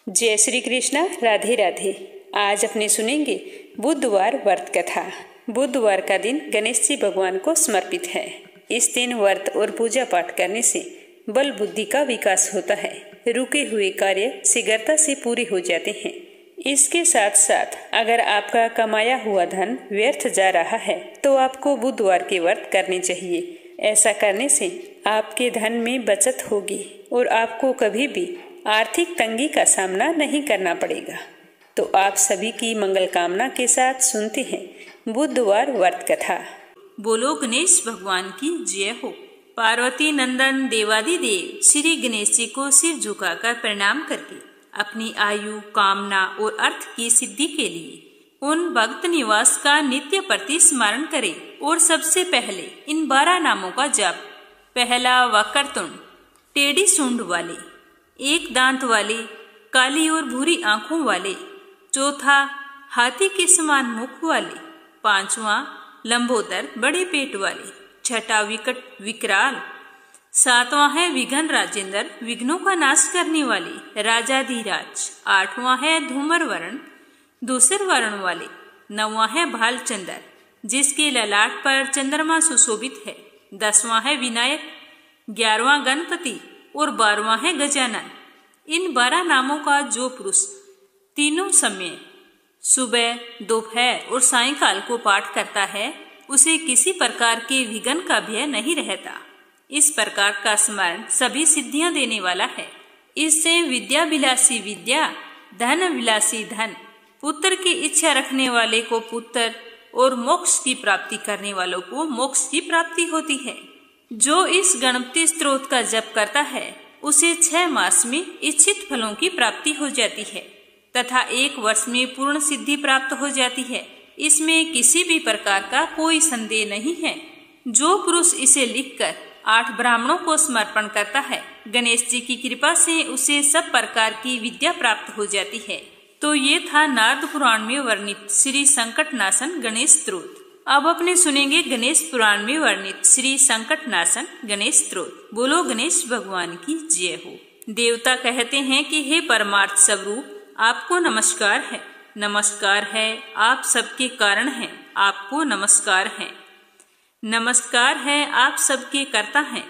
जय श्री कृष्णा। राधे राधे। आज अपने सुनेंगे बुधवार व्रत कथा। बुधवार का दिन गणेश जी भगवान को समर्पित है। इस दिन व्रत और पूजा पाठ करने से बल बुद्धि का विकास होता है। रुके हुए कार्य शीघ्रता से पूरे हो जाते हैं। इसके साथ साथ अगर आपका कमाया हुआ धन व्यर्थ जा रहा है तो आपको बुधवार के व्रत करने चाहिए। ऐसा करने से आपके धन में बचत होगी और आपको कभी भी आर्थिक तंगी का सामना नहीं करना पड़ेगा। तो आप सभी की मंगल कामना के साथ सुनते हैं बुधवार व्रत कथा। बोलो गणेश भगवान की जय हो। पार्वती नंदन देवादिदेव श्री गणेश जी को सिर झुकाकर प्रणाम करके अपनी आयु, कामना और अर्थ की सिद्धि के लिए उन भक्त निवास का नित्य प्रति स्मरण करें और सबसे पहले इन 12 नामों का जाप। पहला वक्रतुंड, टेढ़ी सूंड वाले, एक दांत वाले, काली और भूरी आंखों वाले। चौथा हाथी के समान मुख वाले। पांचवा लंबोदर, बड़े पेट वाले। छठा विकट विकराल। सातवां है विघ्न राजेंद्र, विघ्नों का नाश करने वाले राजाधिराज। आठवां है धूमर वर्ण, दूसर वर्ण वाले। नौवां है भालचंद्र, जिसके ललाट पर चंद्रमा सुशोभित है। 10वां है विनायक, 11वां गणपति और 12वां है गजानन। इन 12 नामों का जो पुरुष तीनों समय सुबह, दोपहर और सायंकाल को पाठ करता है उसे किसी प्रकार के विघ्न का भय नहीं रहता। इस प्रकार का स्मरण सभी सिद्धियां देने वाला है। इससे विद्या विलासी विद्या, धन विलासी धन, पुत्र की इच्छा रखने वाले को पुत्र और मोक्ष की प्राप्ति करने वालों को मोक्ष की प्राप्ति होती है। जो इस गणपति स्तोत्र का जप करता है उसे 6 मास में इच्छित फलों की प्राप्ति हो जाती है तथा 1 वर्ष में पूर्ण सिद्धि प्राप्त हो जाती है। इसमें किसी भी प्रकार का कोई संदेह नहीं है। जो पुरुष इसे लिखकर 8 ब्राह्मणों को समर्पण करता है, गणेश जी की कृपा से उसे सब प्रकार की विद्या प्राप्त हो जाती है। तो ये था नारद पुराण में वर्णित श्री संकटनाशन गणेश स्तोत्र। अब अपने सुनेंगे गणेश पुराण में वर्णित श्री संकटनाशन गणेश स्तोत्र। बोलो गणेश भगवान की जय हो। देवता कहते हैं कि हे परमार्थ स्वरूप, आपको नमस्कार है। नमस्कार है, आप सबके कारण हैं, आपको नमस्कार है। नमस्कार है, आप सबके कर्ता हैं,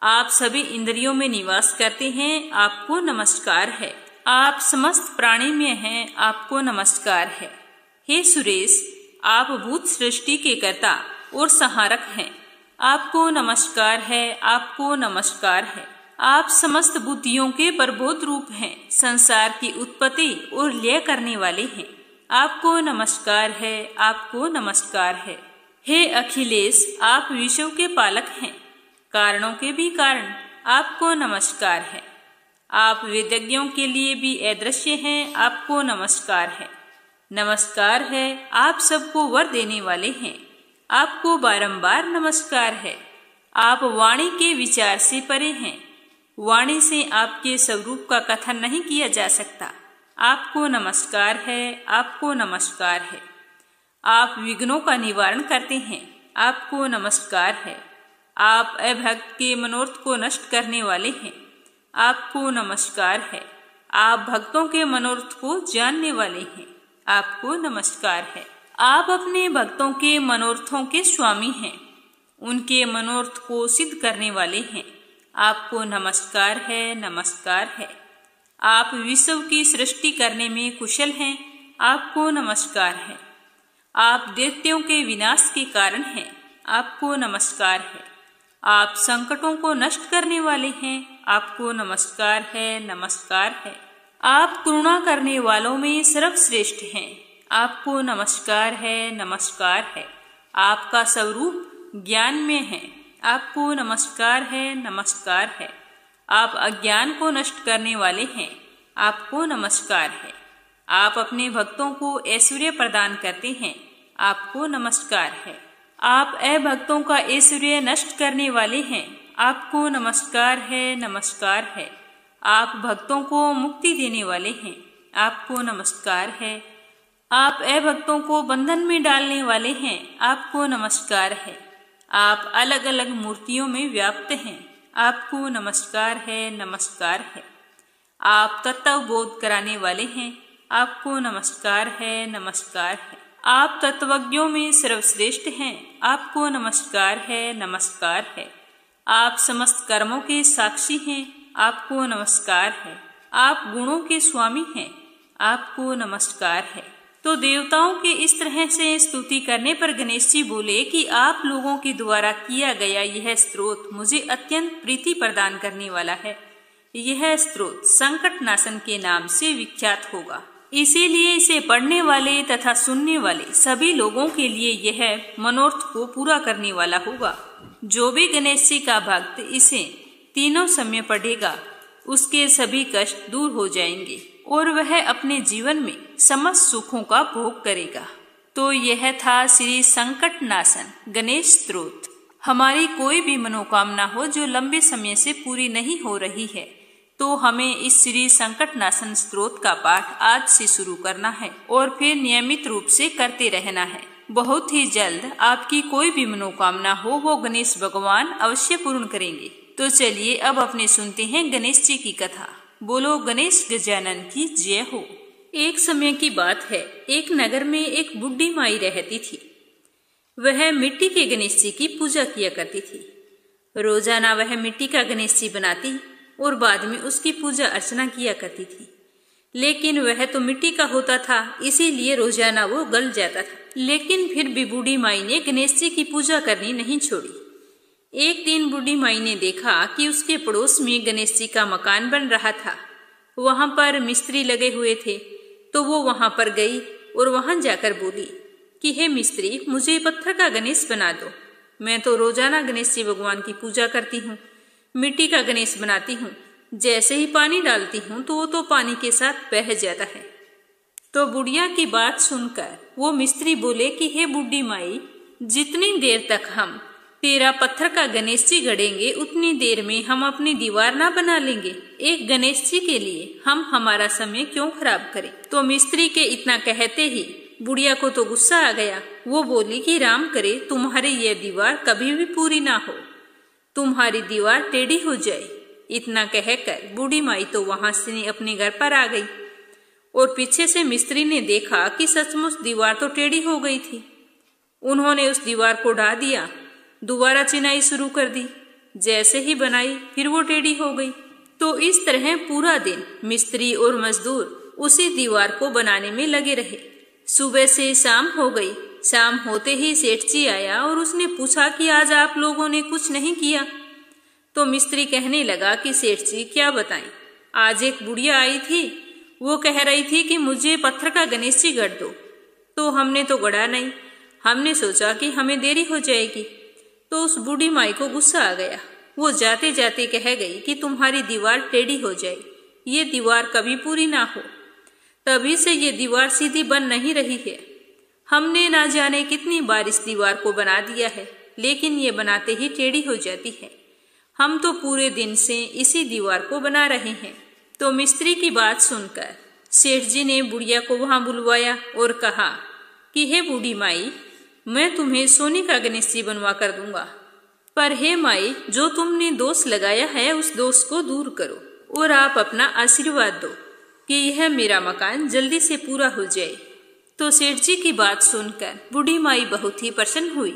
आप सभी इंद्रियों में निवास करते हैं, आपको नमस्कार है। आप समस्त प्राणी में हैं, आपको नमस्कार है। हे सुरेश, आप भूत सृष्टि के कर्ता और संहारक हैं, आपको नमस्कार है, आपको नमस्कार है। आप समस्त बुद्धियों के प्रबोध रूप हैं, संसार की उत्पत्ति और लय करने वाले हैं, आपको नमस्कार है, आपको नमस्कार है। हे अखिलेश, आप विश्व के पालक हैं, कारणों के भी कारण, आपको नमस्कार है। आप वेदज्ञों के लिए भी अदृश्य हैं, आपको नमस्कार है। नमस्कार है, आप सबको वर देने वाले हैं, आपको बारंबार नमस्कार है। आप वाणी के विचार से परे हैं, वाणी से आपके स्वरूप का कथन नहीं किया जा सकता, आपको नमस्कार है, आपको नमस्कार है। आप विघ्नों का निवारण करते हैं, आपको नमस्कार है। आप अभक्त के मनोरथ को नष्ट करने वाले हैं, आपको नमस्कार है। आप भक्तों के मनोरथ को जानने वाले हैं, आपको नमस्कार है। आप अपने भक्तों के मनोरथों के स्वामी हैं, उनके मनोरथ को सिद्ध करने वाले हैं, आपको नमस्कार है, नमस्कार है। आप विश्व की सृष्टि करने में कुशल हैं, आपको नमस्कार है। आप दैत्यों के विनाश के कारण हैं, आपको नमस्कार है। आप संकटों को नष्ट करने वाले हैं, आपको नमस्कार है, नमस्कार है। आप करुणा करने वालों में सर्वश्रेष्ठ हैं, आपको नमस्कार है, नमस्कार है। आपका स्वरूप ज्ञान में है, आपको नमस्कार है, नमस्कार है। आप अज्ञान को नष्ट करने वाले हैं, आपको नमस्कार है। आप अपने भक्तों को ऐश्वर्य प्रदान करते हैं, आपको नमस्कार है। आप अभक्तों का ऐश्वर्य नष्ट करने वाले हैं, आपको नमस्कार है, नमस्कार है। आप भक्तों को मुक्ति देने वाले हैं, आपको नमस्कार है। आप अभक्तों को बंधन में डालने वाले हैं, आपको नमस्कार है। आप अलग अलग मूर्तियों में व्याप्त हैं, आपको नमस्कार है, नमस्कार है। आप तत्व बोध कराने वाले हैं, आपको नमस्कार है, नमस्कार है। आप तत्वज्ञों में सर्वश्रेष्ठ हैं, आपको नमस्कार है, नमस्कार है। आप समस्त कर्मों के साक्षी हैं, आपको नमस्कार है। आप गुणों के स्वामी हैं, आपको नमस्कार है। तो देवताओं के इस तरह से स्तुति करने पर गणेश जी बोले कि आप लोगों के द्वारा किया गया यह स्तोत्र मुझे अत्यंत प्रीति प्रदान करने वाला है। यह स्तोत्र संकट नाशन के नाम से विख्यात होगा, इसीलिए इसे पढ़ने वाले तथा सुनने वाले सभी लोगों के लिए यह मनोरथ को पूरा करने वाला होगा। जो भी गणेश जी का भक्त इसे तीनों समय पढ़ेगा उसके सभी कष्ट दूर हो जाएंगे और वह अपने जीवन में समस्त सुखों का भोग करेगा। तो यह था श्री संकट नाशन गणेश स्तोत्र। हमारी कोई भी मनोकामना हो जो लंबे समय से पूरी नहीं हो रही है, तो हमें इस श्री संकट नाशन स्तोत्र का पाठ आज से शुरू करना है और फिर नियमित रूप से करते रहना है। बहुत ही जल्द आपकी कोई भी मनोकामना हो वो गणेश भगवान अवश्य पूर्ण करेंगे। तो चलिए अब अपने सुनते हैं गणेश जी की कथा। बोलो गणेश गजानन की जय हो। एक समय की बात है, एक नगर में एक बुढ़ी माई रहती थी। वह मिट्टी के गणेश जी की पूजा किया करती थी। रोजाना वह मिट्टी का गणेश जी बनाती और बाद में उसकी पूजा अर्चना किया करती थी। लेकिन वह तो मिट्टी का होता था, इसीलिए रोजाना वो गल जाता था। लेकिन फिर भी बूढ़ी माई ने गणेश जी की पूजा करनी नहीं छोड़ी। एक दिन बूढ़ी माई ने देखा कि उसके पड़ोस में गणेश जी का मकान बन रहा था। वहां पर मिस्त्री लगे हुए थे, तो वो वहां पर गई और वहां जाकर बोली कि हे मिस्त्री, मुझे पत्थर का गणेश बना दो। मैं तो रोजाना गणेश जी भगवान की पूजा करती हूँ, मिट्टी का गणेश बनाती हूँ। जैसे ही पानी डालती हूँ तो वो तो पानी के साथ बह जाता है। तो बुढ़िया की बात सुनकर वो मिस्त्री बोले कि हे बूढ़ी माई, जितनी देर तक हम तेरा पत्थर का गणेश जी गढ़ेंगे उतनी देर में हम अपनी दीवार ना बना लेंगे। एक गणेश जी के लिए हम हमारा समय क्यों खराब करें। तो मिस्त्री के इतना कहते ही बुढ़िया को तो गुस्सा आ गया। वो बोली कि राम करे तुम्हारी यह दीवार कभी भी पूरी ना हो, तुम्हारी दीवार टेढ़ी हो जाए। इतना कहकर बूढ़ी माई तो वहां से अपने घर पर आ गई और पीछे से मिस्त्री ने देखा कि सचमुच दीवार तो टेढ़ी हो गई थी। उन्होंने उस दीवार को ढा दिया, दोबारा चिनाई शुरू कर दी। जैसे ही बनाई फिर वो टेढ़ी हो गई। तो इस तरह पूरा दिन मिस्त्री और मजदूर उसी दीवार को बनाने में लगे रहे। सुबह से शाम हो गई। शाम होते ही सेठ जी आया और उसने पूछा कि आज आप लोगों ने कुछ नहीं किया। तो मिस्त्री कहने लगा कि सेठ जी क्या बताएं, आज एक बुढ़िया आई थी, वो कह रही थी कि मुझे पत्थर का गणेश जी गढ़ दो। तो हमने तो गढ़ा नहीं, हमने सोचा कि हमें देरी हो जाएगी। तो उस बूढ़ी माई को गुस्सा आ गया। वो जाते जाते कह गई कि तुम्हारी दीवार टेढ़ी हो जाए, ये दीवार कभी पूरी ना हो। तभी से ये दीवार सीधी बन नहीं रही है। हमने ना जाने कितनी बार इस दीवार को बना दिया है, लेकिन ये बनाते ही टेढ़ी हो जाती है। हम तो पूरे दिन से इसी दीवार को बना रहे हैं। तो मिस्त्री की बात सुनकर सेठ जी ने बुढ़िया को वहां बुलवाया और कहा कि हे बूढ़ी माई, मैं तुम्हें सोने का गणेश जी बनवा कर दूंगा, पर हे माई, जो तुमने दोष लगाया है उस दोष को दूर करो और आप अपना आशीर्वाद दो कि यह मेरा मकान जल्दी से पूरा हो जाए। तो सेठ जी की बात सुनकर बूढ़ी माई बहुत ही प्रसन्न हुई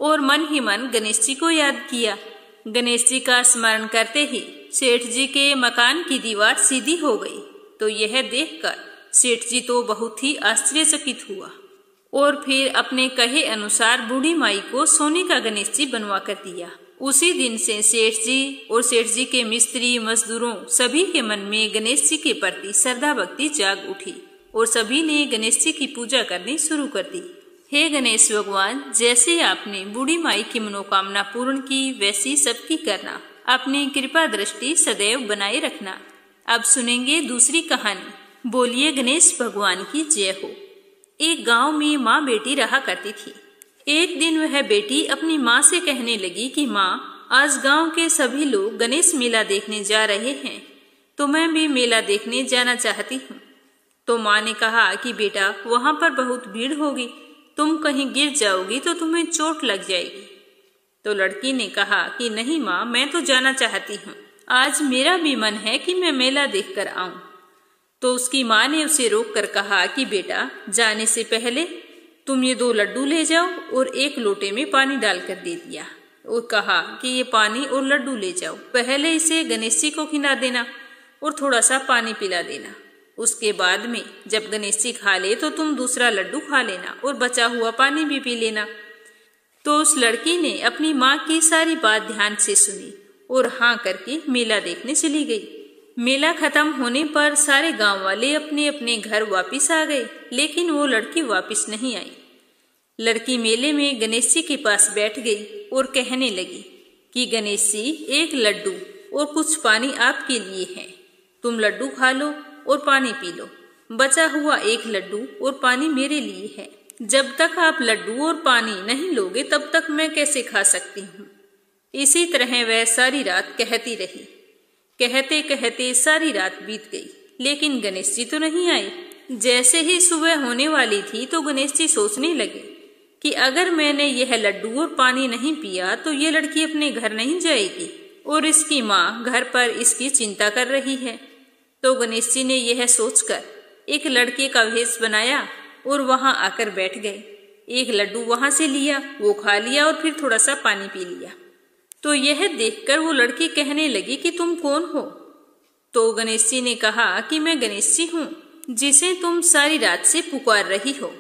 और मन ही मन गणेश जी को याद किया। गणेश जी का स्मरण करते ही सेठ जी के मकान की दीवार सीधी हो गई। तो यह देखकर सेठ जी तो बहुत ही आश्चर्यचकित हुआ और फिर अपने कहे अनुसार बूढ़ी माई को सोने का गणेश जी बनवा कर दिया। उसी दिन से सेठ जी और सेठ जी के मिस्त्री मजदूरों सभी के मन में गणेश जी के प्रति श्रद्धा भक्ति जाग उठी और सभी ने गणेश जी की पूजा करनी शुरू कर दी। हे गणेश भगवान, जैसे आपने बूढ़ी माई की मनोकामना पूर्ण की वैसी सबकी करना, अपनी कृपा दृष्टि सदैव बनाए रखना। अब सुनेंगे दूसरी कहानी। बोलिए गणेश भगवान की जय हो। एक गांव में माँ बेटी रहा करती थी। एक दिन वह बेटी अपनी माँ से कहने लगी कि माँ, आज गांव के सभी लोग गणेश मेला देखने जा रहे हैं, तो मैं भी मेला देखने जाना चाहती हूँ। तो माँ ने कहा कि बेटा, वहां पर बहुत भीड़ होगी, तुम कहीं गिर जाओगी तो तुम्हें चोट लग जाएगी। तो लड़की ने कहा कि नहीं माँ, मैं तो जाना चाहती हूँ, आज मेरा भी मन है कि मैं मेला देखकर आऊं। तो उसकी माँ ने उसे रोककर कहा कि बेटा, जाने से पहले तुम ये 2 लड्डू ले जाओ और 1 लोटे में पानी डालकर दे दिया और कहा कि ये पानी और लड्डू ले जाओ, पहले इसे गणेश जी को खिला देना और थोड़ा सा पानी पिला देना। उसके बाद में जब गणेश जी खा ले तो तुम दूसरा लड्डू खा लेना और बचा हुआ पानी भी पी लेना। तो उस लड़की ने अपनी माँ की सारी बात ध्यान से सुनी और हाँ करके मेला देखने चली गई। मेला खत्म होने पर सारे गांव वाले अपने अपने घर वापिस आ गए, लेकिन वो लड़की वापिस नहीं आई। लड़की मेले में गणेश जी के पास बैठ गई और कहने लगी कि गणेश जी, 1 लड्डू और कुछ पानी आपके लिए है, तुम लड्डू खा लो और पानी पी लो। बचा हुआ 1 लड्डू और पानी मेरे लिए है। जब तक आप लड्डू और पानी नहीं लोगे तब तक मैं कैसे खा सकती हूँ। इसी तरह वह सारी रात कहती रही। कहते कहते सारी रात बीत गई, लेकिन गणेश जी तो नहीं आए। जैसे ही सुबह होने वाली थी तो गणेश जी सोचने लगे कि अगर मैंने यह लड्डू और पानी नहीं पिया तो ये लड़की अपने घर नहीं जाएगी और इसकी माँ घर पर इसकी चिंता कर रही है। तो गणेश जी ने यह सोचकर एक लड़के का भेष बनाया और वहां आकर बैठ गए। 1 लड्डू वहां से लिया, वो खा लिया और फिर थोड़ा सा पानी पी लिया। तो यह देखकर वो लड़की कहने लगी कि तुम कौन हो? तो गणेश जी ने कहा कि मैं गणेश जी हूँ, जिसे तुम सारी रात से पुकार रही हो।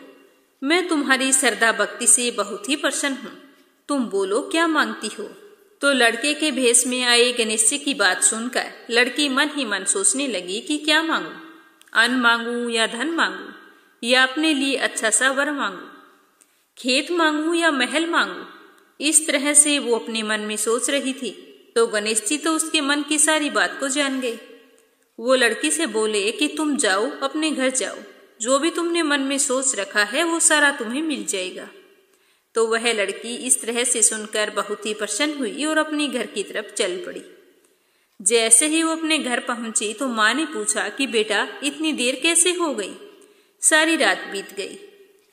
मैं तुम्हारी श्रद्धा भक्ति से बहुत ही प्रसन्न हूँ। तुम बोलो क्या मांगती हो? तो लड़के के भेष में आए गणेश जी की बात सुनकर लड़की मन ही मन सोचने लगी कि क्या मांगू, अन्न मांगू या धन मांगू या अपने लिए अच्छा सा वर मांगू, खेत मांगू या महल मांगू। इस तरह से वो अपने मन में सोच रही थी। तो गणेश जी तो उसके मन की सारी बात को जान गए। वो लड़की से बोले कि तुम जाओ, अपने घर जाओ, जो भी तुमने मन में सोच रखा है वो सारा तुम्हें मिल जाएगा। तो वह लड़की इस तरह से सुनकर बहुत ही प्रसन्न हुई और अपनी घर की तरफ चल पड़ी। जैसे ही वो अपने घर पहुंची तो माँ ने पूछा कि बेटा, इतनी देर कैसे हो गई? सारी रात बीत गई।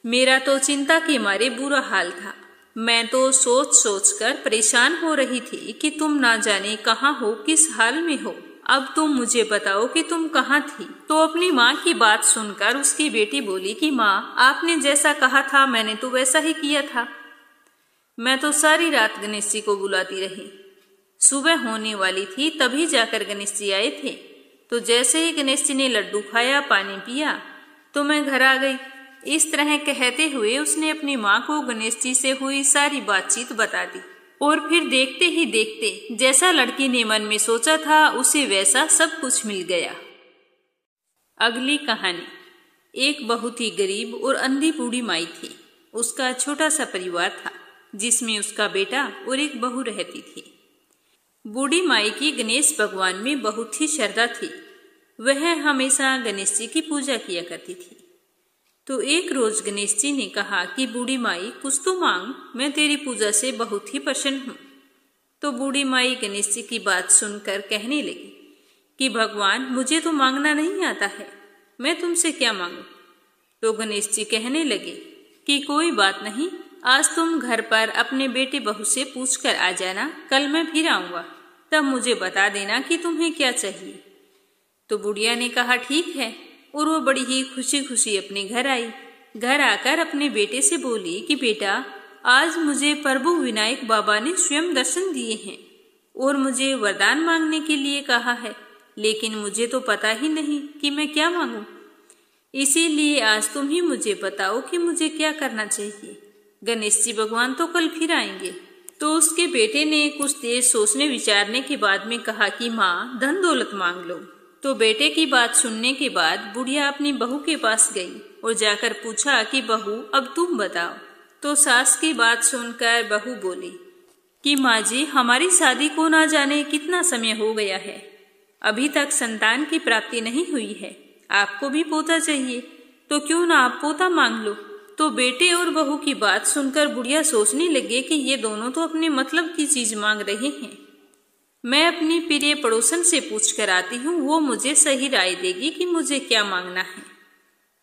मेरा तो चिंता के मारे बुरा हाल था। मैं तो सोच सोच कर परेशान हो रही थी कि तुम ना जाने कहाँ हो, किस हाल में हो। अब तुम मुझे बताओ कि तुम कहाँ थी। तो अपनी माँ की बात सुनकर उसकी बेटी बोली कि माँ, आपने जैसा कहा था मैंने तो वैसा ही किया था। मैं तो सारी रात गणेश जी को बुलाती रही। सुबह होने वाली थी तभी जाकर गणेश जी आए थे। तो जैसे ही गणेश जी ने लड्डू खाया, पानी पिया तो मैं घर आ गई। इस तरह कहते हुए उसने अपनी माँ को गणेश जी से हुई सारी बातचीत बता दी। और फिर देखते ही देखते जैसा लड़की ने मन में सोचा था उसे वैसा सब कुछ मिल गया। अगली कहानी। एक बहुत ही गरीब और अंधी बूढ़ी माई थी। उसका छोटा सा परिवार था जिसमें उसका बेटा और एक बहू रहती थी। बूढ़ी माई की गणेश भगवान में बहुत ही श्रद्धा थी। वह हमेशा गणेश जी की पूजा किया करती थी। तो एक रोज गणेश जी ने कहा कि बूढ़ी माई, कुछ तो मांग, मैं तेरी पूजा से बहुत ही प्रसन्न हूँ। तो बूढ़ी माई गणेश जी की बात सुनकर कहने लगी कि भगवान, मुझे तो मांगना नहीं आता है, मैं तुमसे क्या मांगू? तो गणेश जी कहने लगे कि कोई बात नहीं, आज तुम घर पर अपने बेटे बहू से पूछ कर आ जाना, कल मैं फिर आऊंगा, तब मुझे बता देना कि तुम्हें क्या चाहिए। तो बुढ़िया ने कहा ठीक है, और वो बड़ी ही खुशी खुशी अपने घर आई। घर आकर अपने बेटे से बोली कि बेटा, आज मुझे प्रभु विनायक बाबा ने स्वयं दर्शन दिए हैं और मुझे वरदान मांगने के लिए कहा है, लेकिन मुझे तो पता ही नहीं कि मैं क्या मांगूं। इसीलिए आज तुम ही मुझे बताओ कि मुझे क्या करना चाहिए। गणेश जी भगवान तो कल फिर आएंगे। तो उसके बेटे ने कुछ देर सोचने विचारने के बाद में कहा कि माँ, धन दौलत मांग लो। तो बेटे की बात सुनने के बाद बुढ़िया अपनी बहू के पास गई और जाकर पूछा कि बहू, अब तुम बताओ। तो सास की बात सुनकर बहू बोली कि माँ जी, हमारी शादी को ना जाने कितना समय हो गया है, अभी तक संतान की प्राप्ति नहीं हुई है, आपको भी पोता चाहिए, तो क्यों ना आप पोता मांग लो। तो बेटे और बहू की बात सुनकर बुढ़िया सोचने लगे कि ये दोनों तो अपने मतलब की चीज मांग रहे हैं। मैं अपनी प्रिय पड़ोसन से पूछ कर आती हूँ, वो मुझे सही राय देगी कि मुझे क्या मांगना है।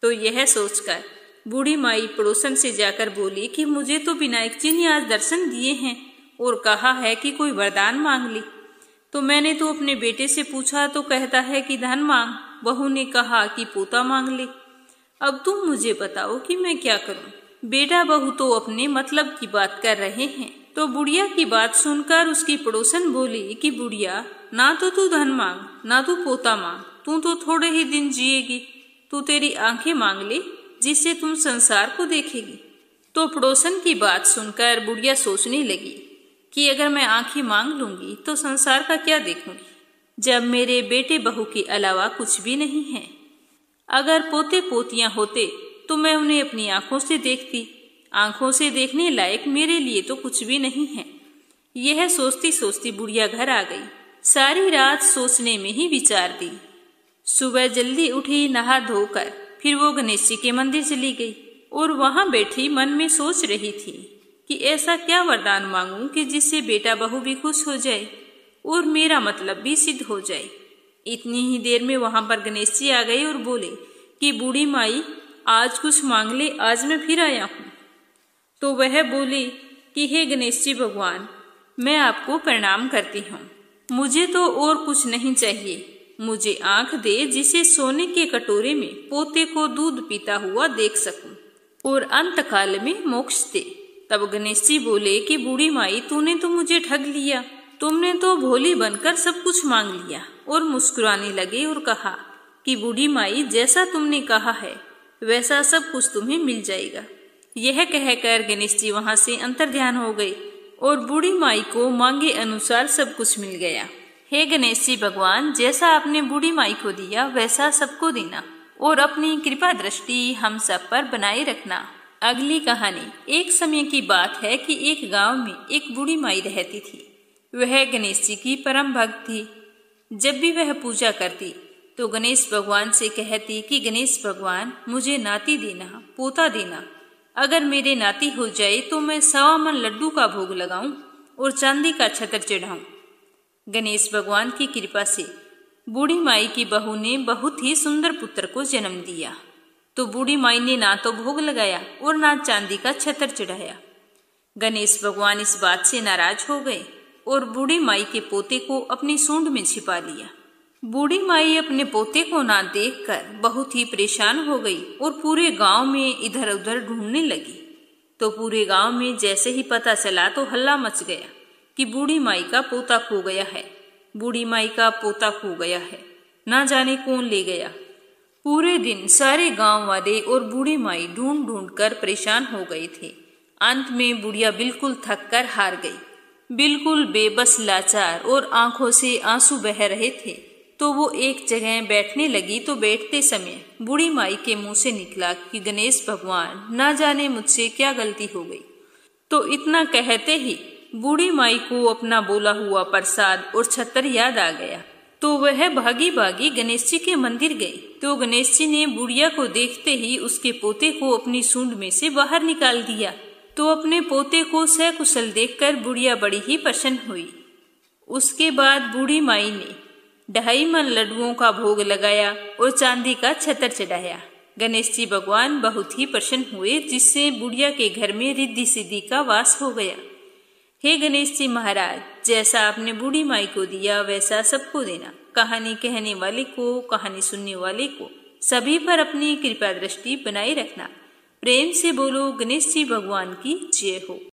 तो यह सोचकर बूढ़ी माई पड़ोसन से जाकर बोली कि मुझे तो विनायक जी ने आज दर्शन दिए हैं और कहा है कि कोई वरदान मांग ली। तो मैंने तो अपने बेटे से पूछा तो कहता है कि धन मांग, बहू ने कहा कि पोता मांग ले। अब तुम मुझे बताओ कि मैं क्या करूं। बेटा बहू तो अपने मतलब की बात कर रहे हैं। तो बुढ़िया की बात सुनकर उसकी पड़ोसन बोली कि बुढ़िया, ना तो तू धन मांग ना तू पोता मांग, तू तो थोड़े ही दिन जिएगी। तू तेरी आंखें मांग ले जिससे तुम संसार को देखेगी। तो पड़ोसन की बात सुनकर बुढ़िया सोचने लगी कि अगर मैं आंखें मांग लूंगी तो संसार का क्या देखूंगी, जब मेरे बेटे बहू के अलावा कुछ भी नहीं है। अगर पोते पोतियां होते तो मैं उन्हें अपनी आंखों से देखती। आंखों से देखने लायक मेरे लिए तो कुछ भी नहीं है। यह सोचती सोचती बुढ़िया घर आ गई। सारी रात सोचने में ही विचार दी। सुबह जल्दी उठी, नहा धोकर फिर वो गणेश जी के मंदिर चली गई और वहां बैठी मन में सोच रही थी कि ऐसा क्या वरदान मांगूं कि जिससे बेटा बहू भी खुश हो जाए और मेरा मतलब भी सिद्ध हो जाए। इतनी ही देर में वहां पर गणेश जी आ गए और बोले कि बूढ़ी माई, आज कुछ मांग ले, आज मैं फिर आया हूँ। तो वह बोली कि हे गणेश जी भगवान, मैं आपको प्रणाम करती हूँ। मुझे तो और कुछ नहीं चाहिए। मुझे आंख दे जिसे सोने के कटोरे में पोते को दूध पीता हुआ देख सकूं और अंतकाल में मोक्ष दे। तब गणेश जी बोले कि बूढ़ी माई, तूने तो मुझे ठग लिया। तुमने तो भोली बनकर सब कुछ मांग लिया। और मुस्कुराने लगे और कहा कि बूढ़ी माई, जैसा तुमने कहा है वैसा सब कुछ तुम्हें मिल जाएगा। यह कहकर गणेश जी वहां से अंतर्ध्यान हो गए और बूढ़ी माई को मांगे अनुसार सब कुछ मिल गया। हे गणेश जी भगवान, जैसा आपने बूढ़ी माई को दिया वैसा सबको देना और अपनी कृपा दृष्टि हम सब पर बनाए रखना। अगली कहानी। एक समय की बात है कि एक गांव में एक बूढ़ी माई रहती थी। वह गणेश जी की परम भक्त थी। जब भी वह पूजा करती तो गणेश भगवान से कहती कि गणेश भगवान, मुझे नाती देना, पोता देना। अगर मेरे नाती हो जाए तो मैं 1.25 मन लड्डू का भोग लगाऊं और चांदी का छत्र चढ़ाऊं। गणेश भगवान की कृपा से बूढ़ी माई की बहू ने बहुत ही सुंदर पुत्र को जन्म दिया। तो बूढ़ी माई ने ना तो भोग लगाया और ना चांदी का छत्र चढ़ाया। गणेश भगवान इस बात से नाराज हो गए और बूढ़ी माई के पोते को अपनी सूंड में छिपा लिया। बूढ़ी माई अपने पोते को ना देखकर बहुत ही परेशान हो गई और पूरे गांव में इधर उधर ढूंढने लगी। तो पूरे गांव में जैसे ही पता चला तो हल्ला मच गया कि बूढ़ी माई का पोता खो गया है, बूढ़ी माई का पोता खो गया है, ना जाने कौन ले गया। पूरे दिन सारे गांव वाले और बूढ़ी माई ढूंढ ढूंढ कर परेशान हो गए थे। अंत में बुढ़िया बिल्कुल थक कर हार गई, बिल्कुल बेबस, लाचार और आंखों से आंसू बह रहे थे। तो वो एक जगह बैठने लगी। तो बैठते समय बूढ़ी माई के मुंह से निकला कि गणेश भगवान, ना जाने मुझसे क्या गलती हो गई। तो इतना कहते ही बूढ़ी माई को अपना बोला हुआ प्रसाद और छत्र याद आ गया। तो वह भागी भागी गणेश जी के मंदिर गई। तो गणेश जी ने बुढ़िया को देखते ही उसके पोते को अपनी सूंड में से बाहर निकाल दिया। तो अपने पोते को सकुशल देखकर बुढ़िया बड़ी ही प्रसन्न हुई। उसके बाद बूढ़ी माई ने 2.5 मन लड्डुओं का भोग लगाया और चांदी का छत्र चढ़ाया। गणेश जी भगवान बहुत ही प्रसन्न हुए, जिससे बुढ़िया के घर में रिद्धि सिद्धि का वास हो गया। हे गणेश जी महाराज, जैसा आपने बूढ़ी माई को दिया वैसा सबको देना। कहानी कहने वाले को, कहानी सुनने वाले को, सभी पर अपनी कृपा दृष्टि बनाए रखना। प्रेम से बोलो गणेश जी भगवान की जय हो।